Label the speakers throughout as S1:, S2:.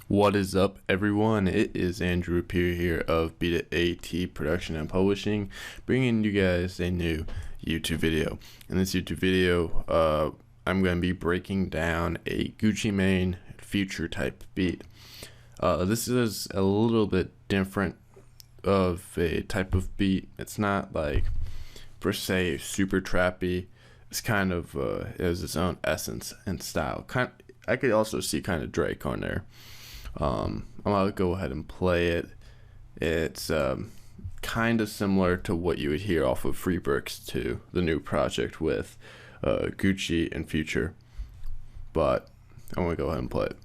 S1: What is up, everyone? It is Andrew Appear here of Beat It AT Production and Publishing, bringing you guys a new YouTube video. In this YouTube video, I'm going to be breaking down a Gucci Mane Future type beat. This is a little bit different of a type of beat. It's not like per se super trappy. It's kind of it has its own essence and style. I could also see kind of Drake on there. I'm gonna go ahead and play it. It's kind of similar to what you would hear off of Freebricks 2, the new project with Gucci and Future, but I'm gonna go ahead and play it.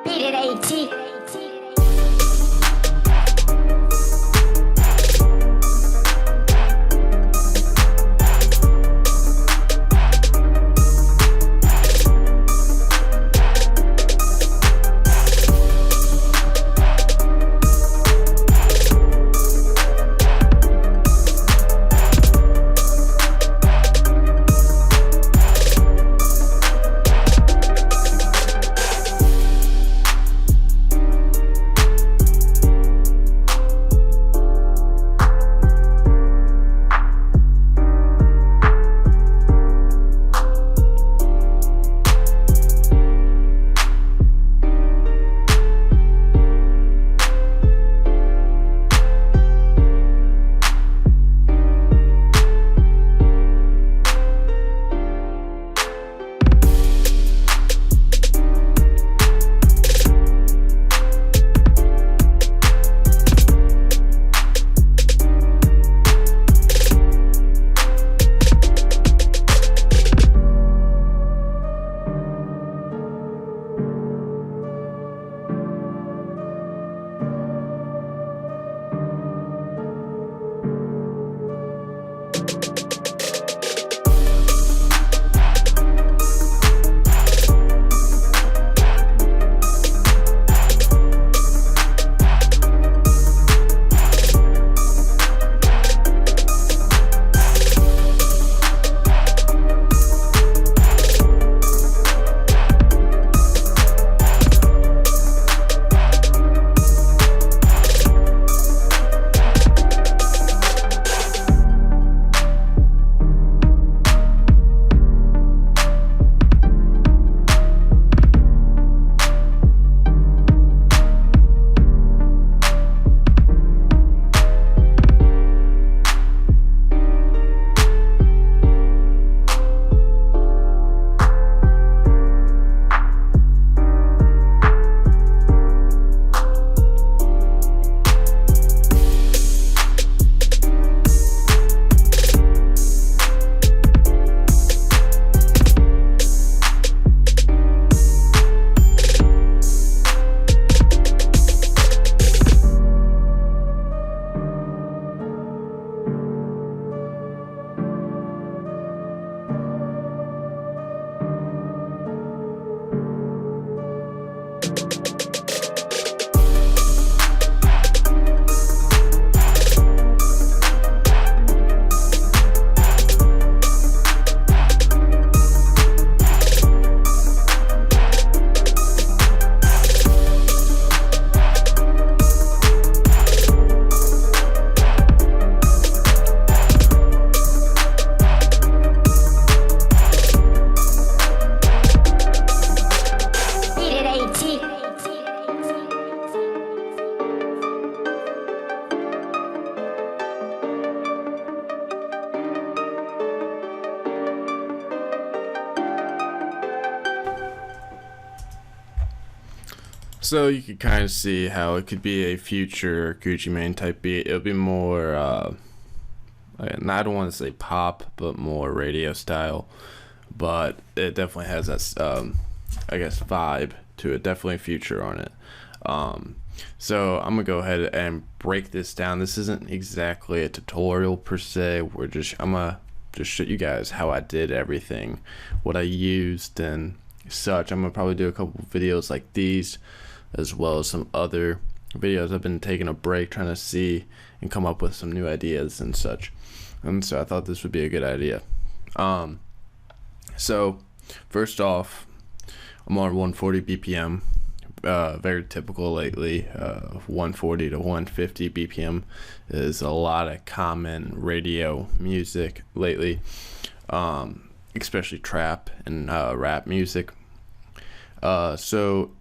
S2: Beat It AT.
S1: So you could kind of see how it could be a future Gucci Mane type beat. It'll be more, I don't want to say pop, but more radio style. But it definitely has that, I guess, vibe to it. Definitely Future on it. So I'm gonna go ahead and break this down. This isn't exactly a tutorial per se. I'm gonna just show you guys how I did everything, what I used and such. I'm gonna probably do a couple videos like these, as well as some other videos. I've been taking a break trying to see and come up with some new ideas and such, and so I thought this would be a good idea. So first off, I'm on 140 BPM, very typical lately. 140 to 150 BPM is a lot of common radio music lately, especially trap and rap music. So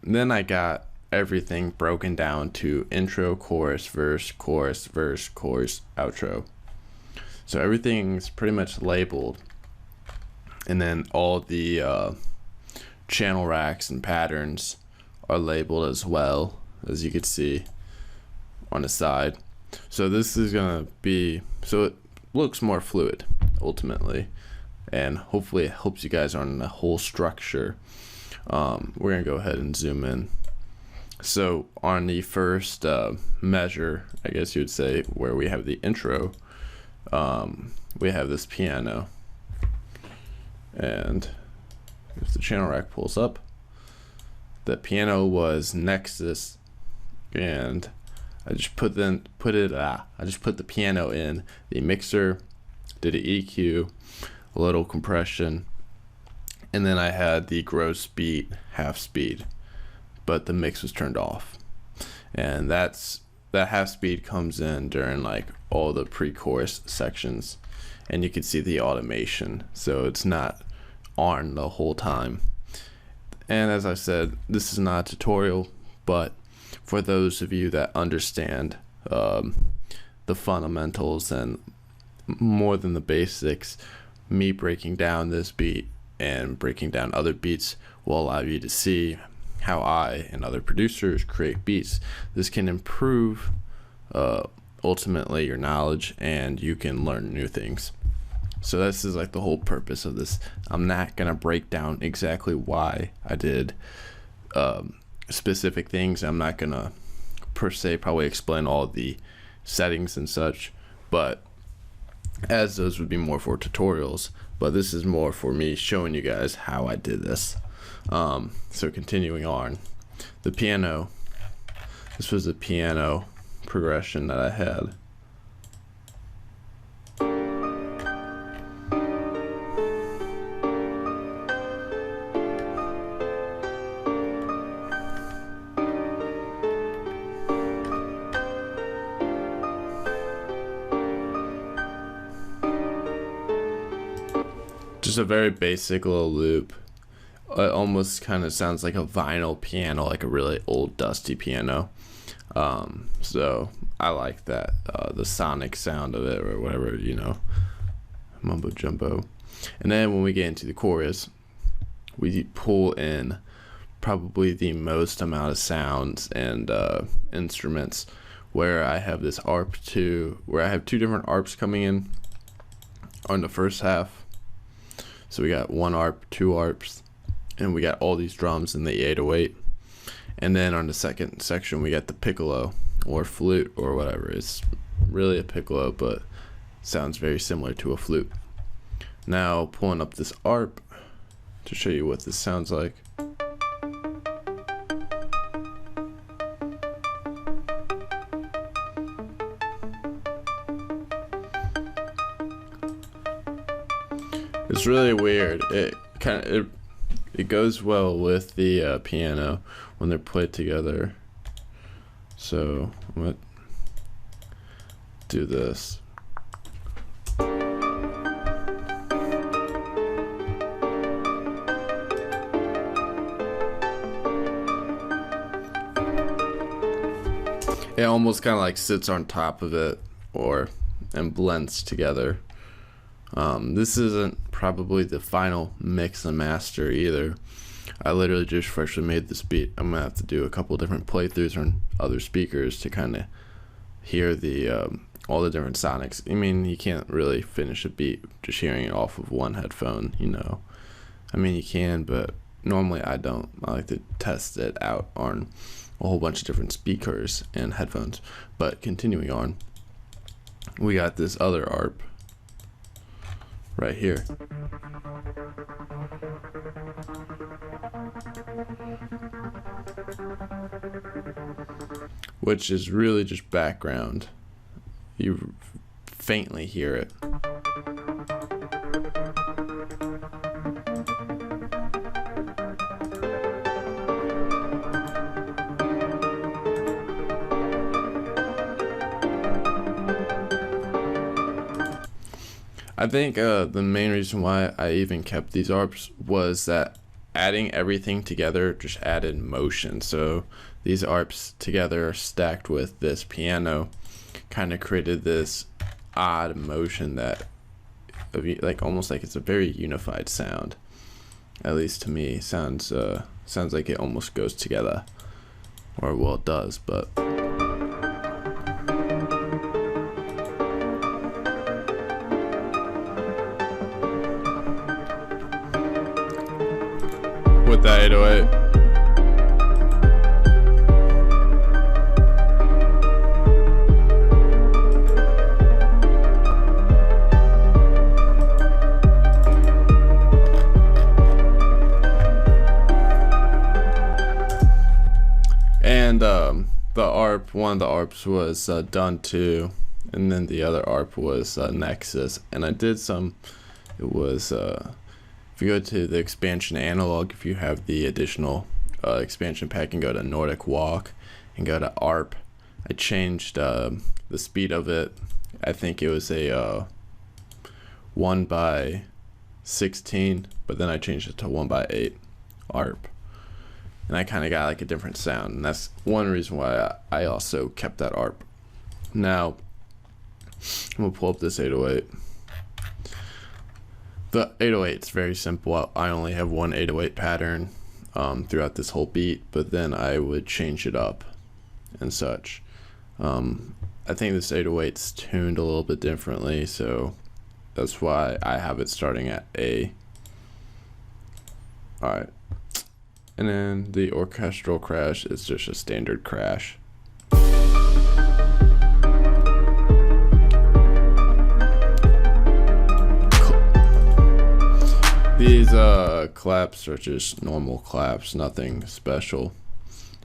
S1: then I got everything broken down to intro, chorus, verse, outro. So everything's pretty much labeled, and then all the channel racks and patterns are labeled as well, as you can see on the side. So this is gonna be, so it looks more fluid ultimately, and hopefully it helps you guys on the whole structure. We're gonna go ahead and zoom in. So on the first measure, I guess you would say, where we have the intro, we have this piano, and if the channel rack pulls up, the piano was Nexus, and I just put the piano in the mixer, did an EQ, a little compression, and then I had the gross beat half speed, but the mix was turned off. And that half speed comes in during like all the pre-chorus sections, and you can see the automation, so it's not on the whole time. And as I said, this is not a tutorial, but for those of you that understand the fundamentals and more than the basics, me breaking down this beat and breaking down other beats will allow you to see how I and other producers create beats. This can improve ultimately your knowledge, and you can learn new things. So this is like the whole purpose of this. I'm not gonna break down exactly why I did specific things. I'm not gonna per se probably explain all the settings and such, but as those would be more for tutorials, but this is more for me showing you guys how I did this. So continuing on, the piano, this was the piano progression that I had. Just a very basic little loop. It almost kind of sounds like a vinyl piano, like a really old dusty piano. So I like that, the sonic sound of it, or whatever, mumbo jumbo. And then when we get into the chorus, we pull in probably the most amount of sounds and instruments, where I have this ARP 2, where I have two different ARPs coming in on the first half. So we got one ARP, two ARPs, and we got all these drums in the 808. And then on the second section, we got the piccolo or flute or whatever. It's really a piccolo, but sounds very similar to a flute. Now pulling up this ARP to show you what this sounds like. It's really weird. It goes well with the piano when they're played together. So I'm gonna do this. It almost kind of like sits on top of it, and blends together. This isn't probably the final mix and master either. I literally just freshly made this beat. I'm gonna have to do a couple different playthroughs on other speakers to kind of hear the all the different sonics. I mean, you can't really finish a beat just hearing it off of one headphone, I mean, you can, but normally I don't. I like to test it out on a whole bunch of different speakers and headphones. But continuing on, we got this other ARP. right here. Which is really just background. You faintly hear it. I think the main reason why I even kept these ARPs was that adding everything together just added motion. So these ARPs together stacked with this piano kind of created this odd motion that like almost like it's a very unified sound. At least to me, sounds like it almost goes together, or well, it does, but. With that 808. And one of the ARPs was Done To, and then the other ARP was Nexus. And I did some, it was if you go to the expansion analog, if you have the additional expansion pack, and go to Nordic Walk and go to ARP, I changed the speed of it. I think it was a 1/16, but then I changed it to 1/8 ARP. And I kind of got like a different sound, and that's one reason why I also kept that ARP. Now, I'm gonna pull up this 808. The 808 is very simple. I only have one 808 pattern throughout this whole beat, but then I would change it up and such. I think this 808's tuned a little bit differently, so that's why I have it starting at A. Alright. And then the orchestral crash is just a standard crash. These claps are just normal claps, nothing special.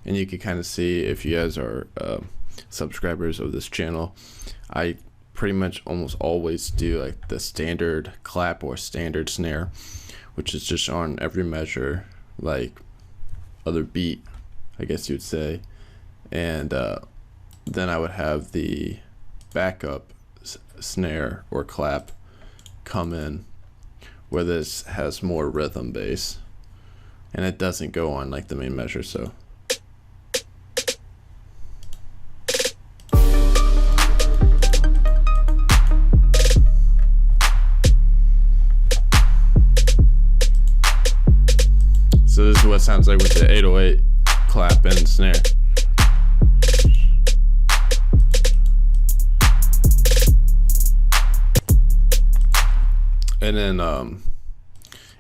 S1: And you can kind of see, if you guys are subscribers of this channel, I pretty much almost always do like the standard clap or standard snare, which is just on every measure, like other beat, I guess you'd say. And then I would have the backup snare or clap come in where this has more rhythm bass, and it doesn't go on like the main measure. So this is what it sounds like with the 808 clap and snare. And then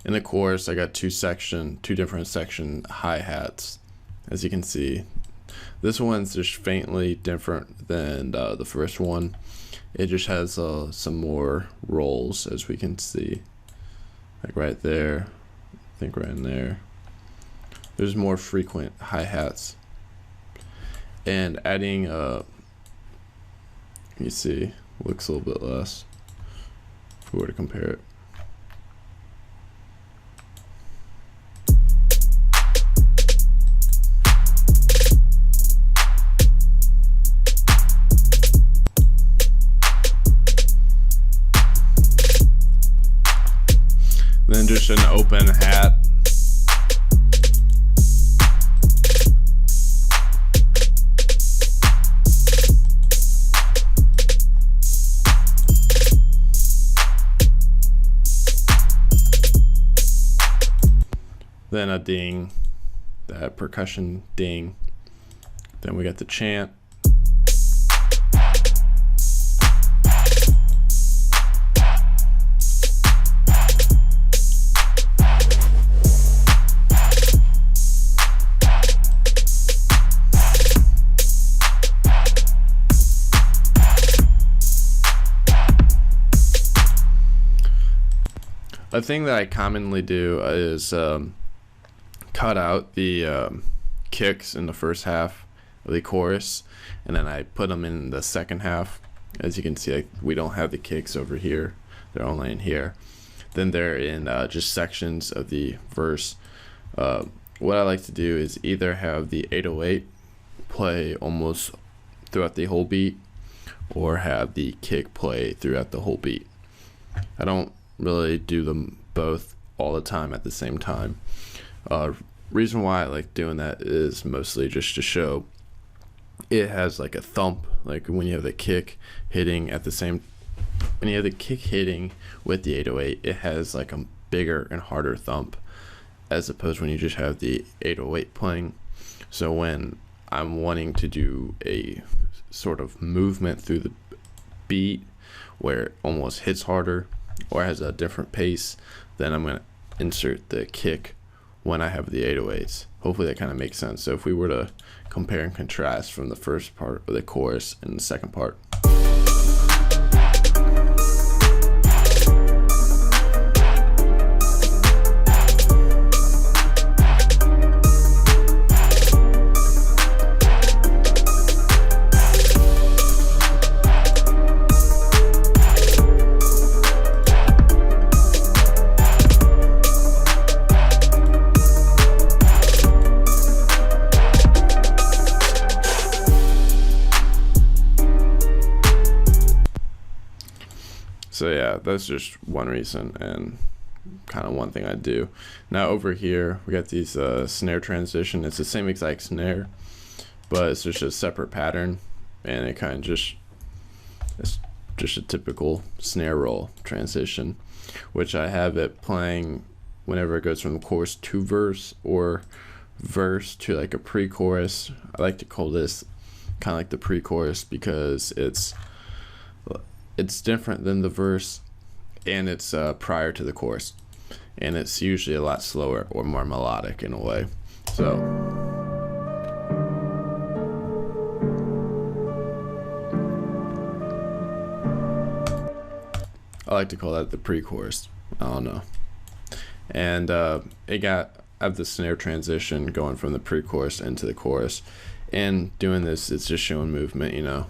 S1: in the chorus, I got two different section hi-hats. As you can see, this one's just faintly different than the first one. It just has some more rolls, as we can see, like right there, I think right in there. There's more frequent hi-hats. And adding you see, looks a little bit less if we were to compare it. Then just an open hat. Then a ding, that percussion ding. Then we got the chant. a thing that I commonly do is cut out the kicks in the first half of the chorus, and then I put them in the second half. As you can see, we don't have the kicks over here, they're only in here. Then they're in just sections of the verse. What I like to do is either have the 808 play almost throughout the whole beat, or have the kick play throughout the whole beat. I don't really do them both all the time at the same time. Reason why I like doing that is mostly just to show it has like a thump, like when you have the kick hitting at the same, when you have the kick hitting with the 808, it has like a bigger and harder thump, as opposed when you just have the 808 playing. So when I'm wanting to do a sort of movement through the beat where it almost hits harder or has a different pace, then I'm going to insert the kick when I have the 808s. Hopefully that kind of makes sense. So if we were to compare and contrast from the first part of the chorus and the second part. So yeah, that's just one reason and kind of one thing I do. Now over here, we got these snare transition. It's the same exact snare, but it's just a separate pattern, and it kind of just, it's just a typical snare roll transition, which I have it playing whenever it goes from the chorus to verse or verse to like a pre-chorus. I like to call this kind of like the pre-chorus because it's different than the verse, and it's prior to the chorus, and it's usually a lot slower or more melodic in a way. So I like to call that the pre-chorus. I don't know. And I have the snare transition going from the pre-chorus into the chorus, and doing this, it's just showing movement, you know.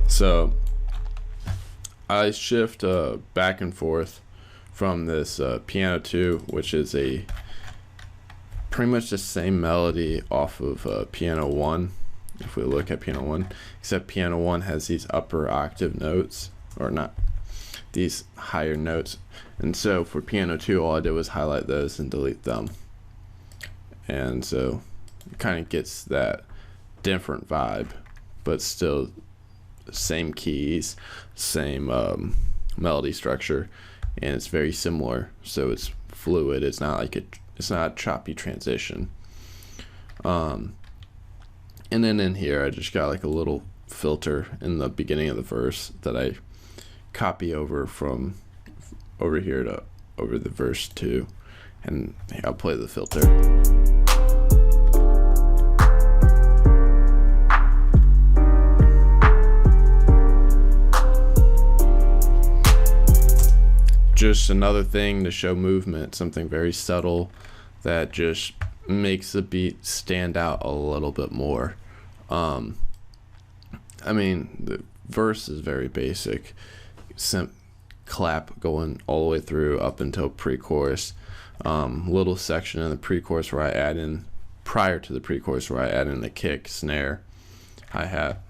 S1: So I shift back and forth from this piano 2, which is a pretty much the same melody off of piano 1. If we look at piano 1, except piano 1 has these upper octave notes, or not, these higher notes. And so for piano 2, all I did was highlight those and delete them. And so it kind of gets that different vibe, but still same keys, same melody structure, and it's very similar, so it's fluid. It's not like it's not a choppy transition. And then in here I just got like a little filter in the beginning of the verse that I copy over from over here to over the verse 2, and I'll play the filter. Just another thing to show movement, something very subtle that just makes the beat stand out a little bit more. I mean, the verse is very basic, clap going all the way through up until pre-chorus. Little section in the pre-chorus where I add in, prior to the pre-chorus, where I add in the kick, snare, hi-hat.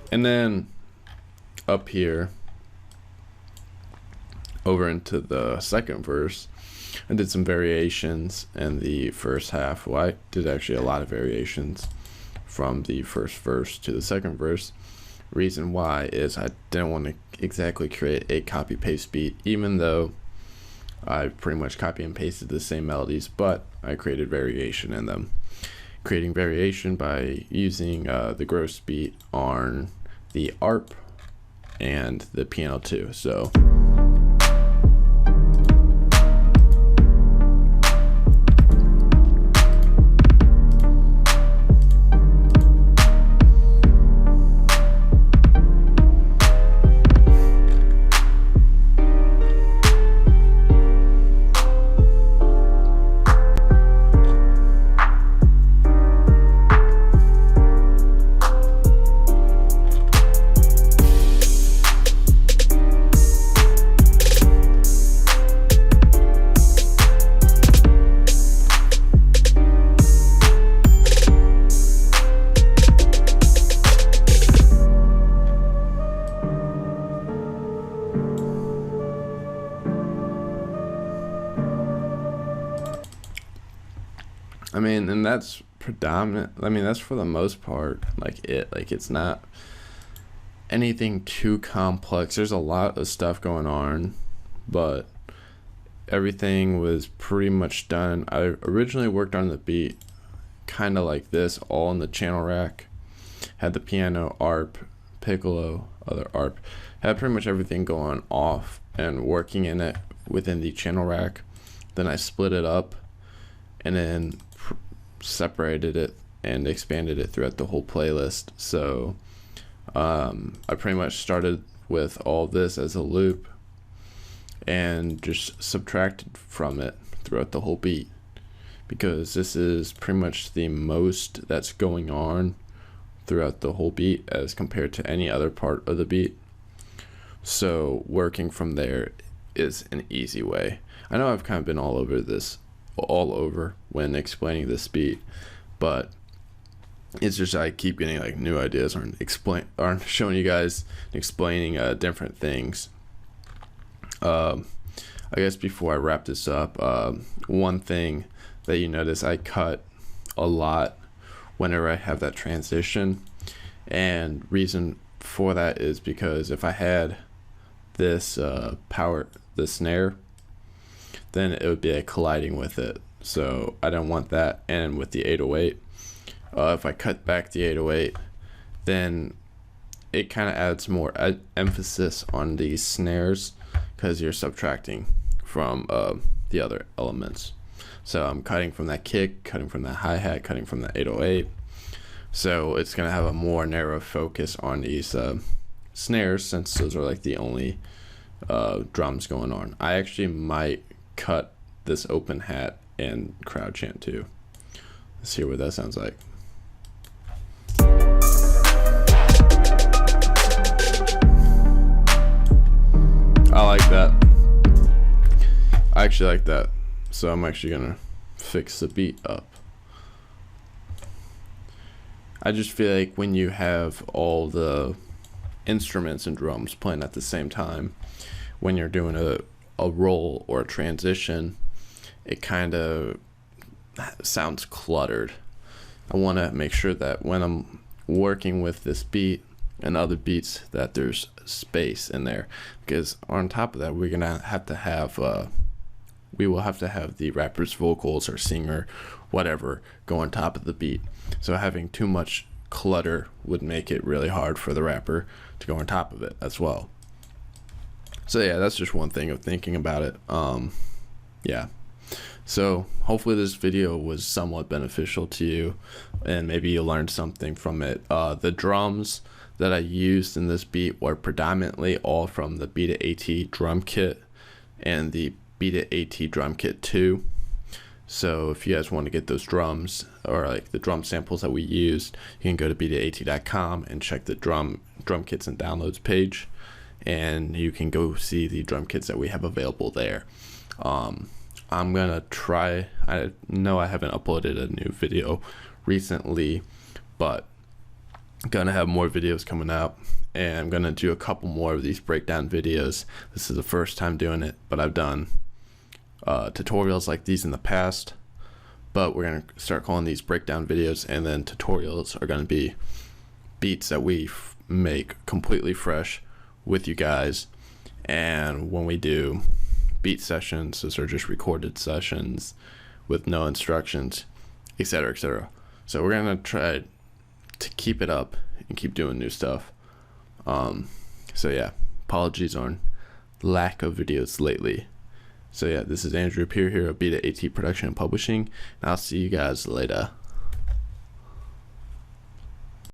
S1: And then up here, over into the second verse, I did some variations in the first half. Well, I did actually a lot of variations from the first verse to the second verse. Reason why is I didn't want to exactly create a copy paste beat, even though I pretty much copy and pasted the same melodies, but I created variation in them. Creating variation by using the gross beat on the ARP and the piano too. So I mean, and that's predominant. I mean, that's for the most part like it's not anything too complex. There's a lot of stuff going on, but everything was pretty much done. I originally worked on the beat kind of like this, all in the channel rack. Had the piano, ARP, piccolo, other ARP. Had pretty much everything going off and working in it within the channel rack. Then I split it up and then separated it and expanded it throughout the whole playlist. So I pretty much started with all this as a loop and just subtracted from it throughout the whole beat, because this is pretty much the most that's going on throughout the whole beat as compared to any other part of the beat. So working from there is an easy way. I know I've kind of been all over when explaining this beat, but it's just I keep getting like new ideas on showing you guys, explaining different things. I guess before I wrap this up, one thing that you notice, I cut a lot whenever I have that transition, and reason for that is because if I had this the snare, then it would be like colliding with it, so I don't want that. And with the 808, if I cut back the 808, then it kind of adds more emphasis on these snares, because you're subtracting from the other elements. So I'm cutting from that kick, cutting from that hi-hat, cutting from the 808, so it's gonna have a more narrow focus on these snares, since those are like the only drums going on. I actually might cut this open hat and crowd chant too. Let's hear what that sounds like. I like that. I actually like that. So I'm actually gonna fix the beat up. I just feel like when you have all the instruments and drums playing at the same time, when you're doing a roll or a transition, it kind of sounds cluttered. I want to make sure that when I'm working with this beat and other beats, that there's space in there, because on top of that, we're gonna have to have we will have to have the rapper's vocals or singer, whatever, go on top of the beat. So having too much clutter would make it really hard for the rapper to go on top of it as well. So yeah, that's just one thing of thinking about it. Yeah, so hopefully this video was somewhat beneficial to you, and maybe you learned something from it. The drums that I used in this beat were predominantly all from the Beat It AT drum kit and the Beat It AT drum kit 2. So if you guys want to get those drums, or like the drum samples that we used, you can go to beatit.com and check the drum kits and downloads page, and you can go see the drum kits that we have available there. I'm gonna try, I know I haven't uploaded a new video recently, but I'm gonna have more videos coming out, and I'm gonna do a couple more of these breakdown videos. This is the first time doing it, but I've done tutorials like these in the past, but we're going to start calling these breakdown videos, and then tutorials are going to be beats that we make completely fresh with you guys. And when we do beat sessions, those are just recorded sessions with no instructions, etc., etc. So we're going to try to keep it up and keep doing new stuff. So yeah, apologies on lack of videos lately. So yeah, this is Andrew Appear here of Beat It AT Production and Publishing, and I'll see you guys later.